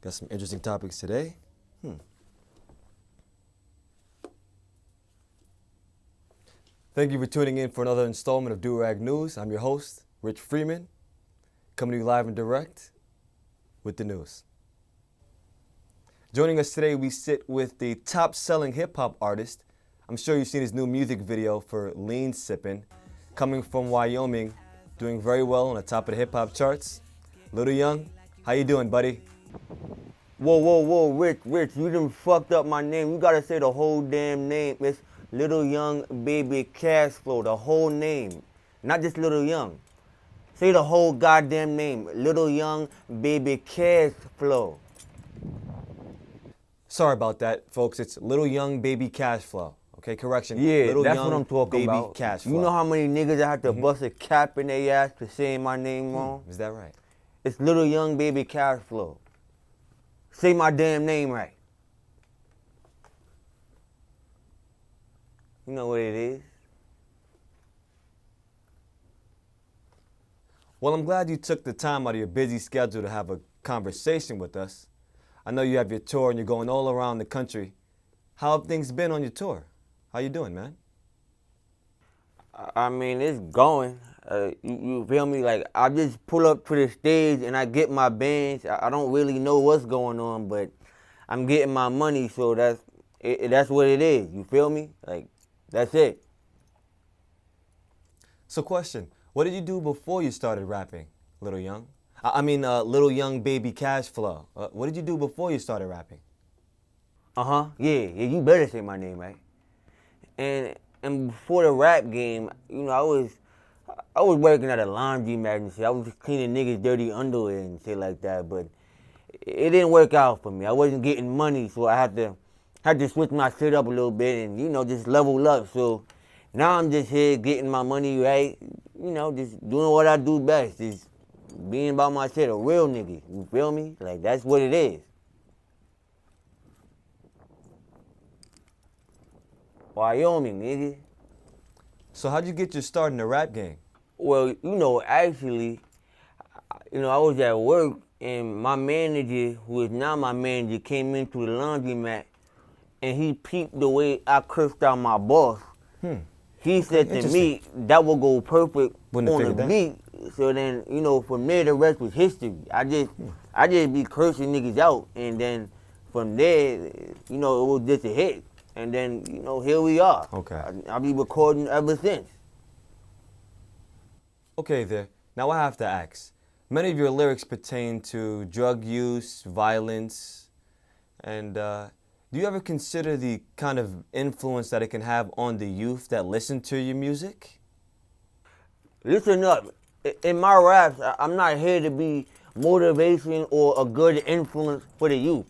Got some interesting topics today. Thank you for tuning in for another installment of Do-Rag News. I'm your host, Rich Freeman, coming to you live and direct with the news. Joining us today, we sit with the top-selling hip-hop artist. I'm sure you've seen his new music video for Lean Sippin', coming from Wyoming, doing very well on the top of the hip-hop charts. Little Young, how you doing, buddy? Whoa, Rich, you done fucked up my name. You gotta say the whole damn name. It's Little Young Baby Cash Flow, the whole name. Not just Little Young. Say the whole goddamn name. Little Young Baby Cash Flow. Sorry about that, folks. It's Little Young Baby Cash Flow. Okay, correction. Yeah, Little that's Young what I'm talking Baby about. Cash Flow. You know how many niggas I have to bust a cap in their ass for saying my name wrong? Is that right? It's Little Young Baby Cash Flow. Say my damn name right. You know what it is? Well, I'm glad you took the time out of your busy schedule to have a conversation with us. I know you have your tour and you're going all around the country. How have things been on your tour? How you doing, man? I mean, it's going. You feel me? Like, I just pull up to the stage and I get my bands. I don't really know what's going on, but I'm getting my money, so that's what it is. You feel me? Like, that's it. So question, what did you do before you started rapping, Little Young? Little Young Baby Cash Flow. What did you do before you started rapping? Yeah, you better say my name right. And before the rap game, you know, I was working at a laundromat and shit. I was just cleaning niggas' dirty underwear and shit like that, but it didn't work out for me. I wasn't getting money, so I had to switch my shit up a little bit and, you know, just level up. So now I'm just here getting my money right, you know, just doing what I do best, just being about my shit, a real nigga, you feel me? Like, that's what it is. Wyoming, nigga. So how'd you get your start in the rap game? Well, you know, actually, you know, I was at work and my manager, who is now my manager, came into the laundromat and he peeped the way I cursed out my boss. He said to me, that will go perfect Wouldn't have on figured the that. beat. So then, you know, from there, the rest was history. I just be cursing niggas out. And then from there, you know, it was just a hit. And then, you know, here we are. Okay. I be recording ever since. Okay there, now I have to ask. Many of your lyrics pertain to drug use, violence, and do you ever consider the kind of influence that it can have on the youth that listen to your music? Listen up. In my raps, I'm not here to be motivation or a good influence for the youth.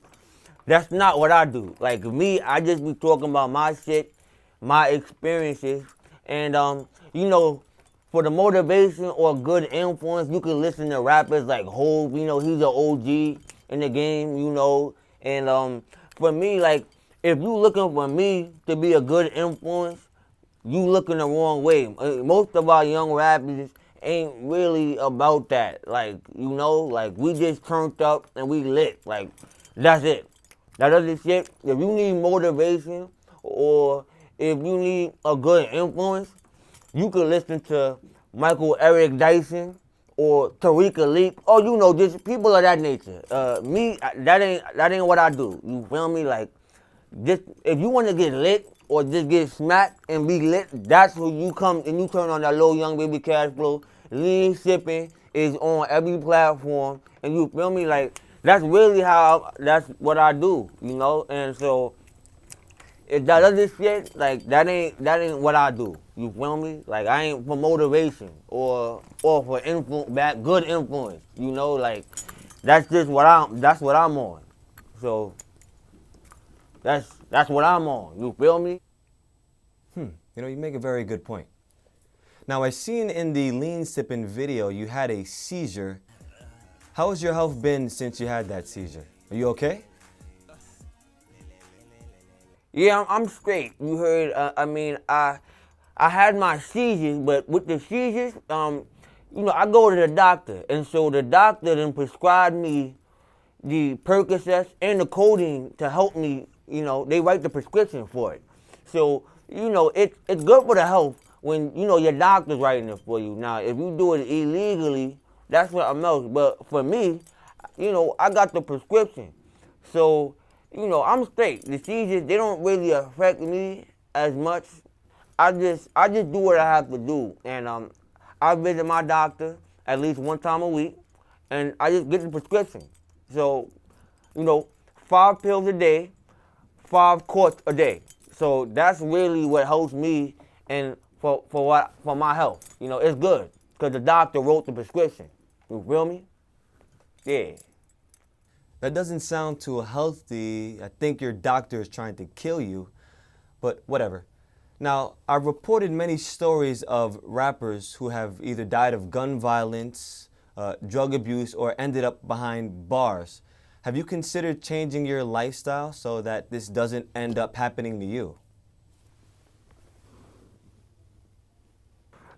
That's not what I do. Like me, I just be talking about my shit, my experiences, and you know, for the motivation or good influence, you can listen to rappers like Hov. You know, he's an OG in the game. You know, and for me, like if you looking for me to be a good influence, you looking the wrong way. Most of our young rappers ain't really about that. Like, you know, like we just turned up and we lit. Like, that's it. That other shit, if you need motivation or if you need a good influence, you can listen to Michael Eric Dyson or Tariq Leak, or you know, just people of that nature. Me, that ain't what I do. You feel me? Like, just if you want to get lit or just get smacked and be lit, that's who you come and you turn on that Little Young Baby Cash Flow. Lean Sippin' is on every platform, and you feel me? Like, that's really that's what I do, you know? And so, if that other shit, like, that ain't what I do, you feel me? Like, I ain't for motivation or for good influence, you know? Like, that's just that's what I'm on. So, that's what I'm on, you feel me? You know, you make a very good point. Now, I seen in the Lean Sippin' video you had a seizure. How has your health been since you had that seizure? Are you okay? Yeah, I'm straight. You heard, I had my seizures, but with the seizures, you know, I go to the doctor, and so the doctor then prescribed me the Percocets and the codeine to help me. You know, they write the prescription for it. So, you know, it's good for the health when, you know, your doctor's writing it for you. Now, if you do it illegally, that's something else. But for me, you know, I got the prescription. So, you know, I'm straight. The seizures, they don't really affect me as much. I just do what I have to do. And I visit my doctor at least one time a week, and I just get the prescription. So, you know, 5 pills a day, 5 quarts a day. So that's really what helps me and for my health. You know, it's good because the doctor wrote the prescription. You feel me? Yeah. That doesn't sound too healthy. I think your doctor is trying to kill you, but whatever. Now, I've reported many stories of rappers who have either died of gun violence, drug abuse, or ended up behind bars. Have you considered changing your lifestyle so that this doesn't end up happening to you?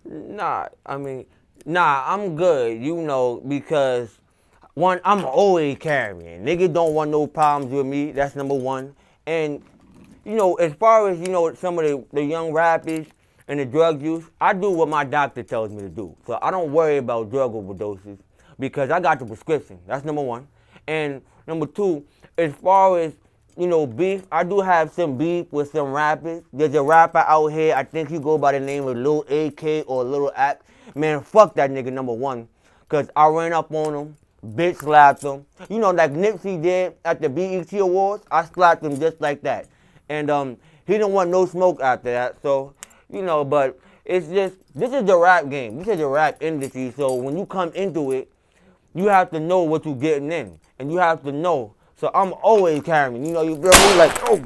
Nah, I'm good, you know, because one, I'm always carrying. Niggas don't want no problems with me. That's number one. And, you know, as far as, you know, some of the young rappers and the drug use, I do what my doctor tells me to do. So I don't worry about drug overdoses because I got the prescription. That's number one. And number two, as far as, you know, beef, I do have some beef with some rappers. There's a rapper out here, I think he go by the name of Lil AK or Lil Act. Man, fuck that nigga, number one. Because I ran up on him, bitch slapped him. You know, like Nipsey did at the BET Awards, I slapped him just like that. And he didn't want no smoke after that. So, you know, but it's just, this is the rap game. This is the rap industry. So when you come into it, you have to know what you're getting in. And you have to know. So I'm always carrying. You know, you feel me? Like, oh.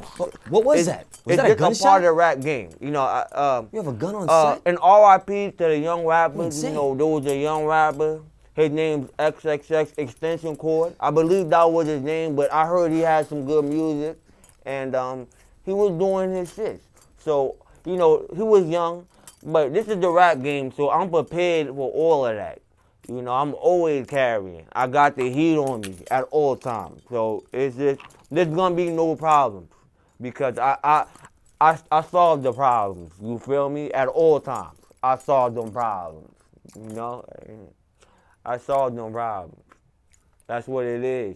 What was that? Was that a It's gunshot? a part of the rap game. You know, You have a gun on set? and RIP to the young rappers. Insane. You know, there was a young rapper. His name's XXX Extension Cord. I believe that was his name, but I heard he had some good music. And he was doing his shit. So, you know, he was young, but this is the rap game, so I'm prepared for all of that. You know, I'm always carrying. I got the heat on me at all times. So it's just, there's gonna be no problems because I solve the problems. You feel me? At all times, I solve them problems. You know, I solve them problems. That's what it is.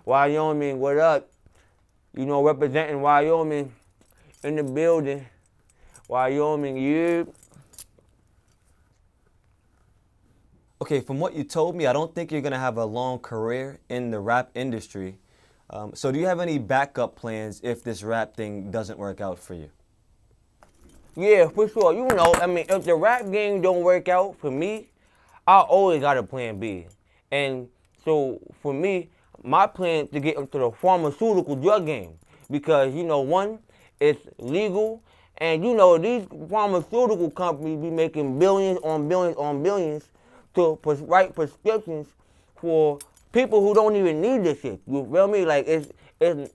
Wyoming, what up? You know, representing Wyoming in the building. Wyoming, you. Okay, from what you told me, I don't think you're going to have a long career in the rap industry. So do you have any backup plans if this rap thing doesn't work out for you? Yeah, for sure. You know, I mean, if the rap game don't work out for me, I always got a plan B. And so for me, my plan is to get into the pharmaceutical drug game because, you know, one, it's legal. And, you know, these pharmaceutical companies be making billions on billions on billions to write prescriptions for people who don't even need this shit. You feel me? Like, it's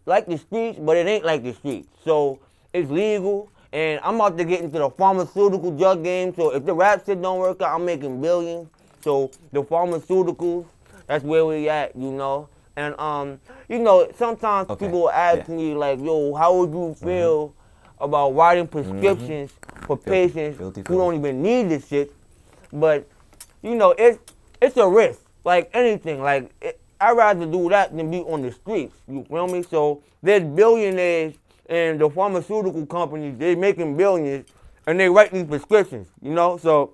like the streets, but it ain't like the streets. So it's legal, and I'm about to get into the pharmaceutical drug game. So if the rap shit don't work out, I'm making billions. So the pharmaceuticals, that's where we at, you know. And you know, sometimes people ask me like, "Yo, how would you feel about writing prescriptions for patients who don't even need this shit?" But you know, it's a risk, like anything. Like, I'd rather do that than be on the streets, you feel me? So there's billionaires and the pharmaceutical companies, they making billions, and they write these prescriptions, you know? So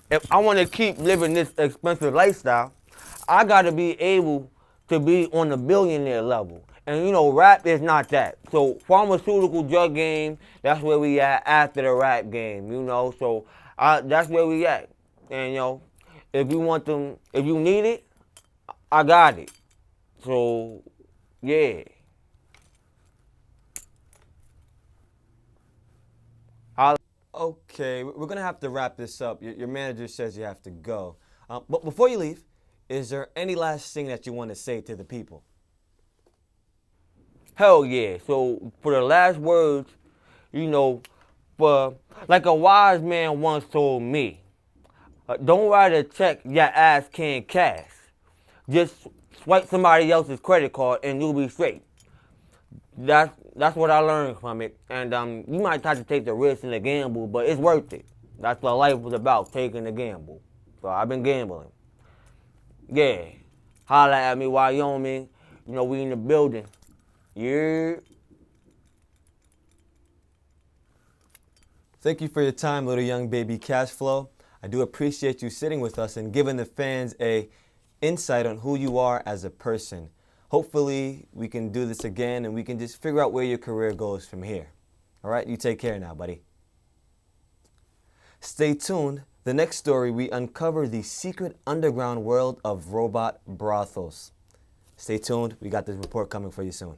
if I want to keep living this expensive lifestyle, I got to be able to be on the billionaire level. And, you know, rap is not that. So pharmaceutical drug game, that's where we at after the rap game, you know? So that's where we at. And, you know, if you want them, if you need it, I got it. So, yeah. Okay, we're going to have to wrap this up. Your manager says you have to go. But before you leave, is there any last thing that you want to say to the people? Hell yeah. So, for the last words, you know, for like a wise man once told me, don't write a check your ass can't cash. Just swipe somebody else's credit card and you'll be straight. That's what I learned from it. And you might have to take the risk and the gamble, but it's worth it. That's what life was about, taking the gamble. So I've been gambling. Yeah. Holla at me, Wyoming. You know, we in the building. Yeah. Thank you for your time, little young baby Cashflow. I do appreciate you sitting with us and giving the fans a insight on who you are as a person. Hopefully, we can do this again and we can just figure out where your career goes from here. All right, you take care now, buddy. Stay tuned. The next story, we uncover the secret underground world of robot brothels. Stay tuned. We got this report coming for you soon.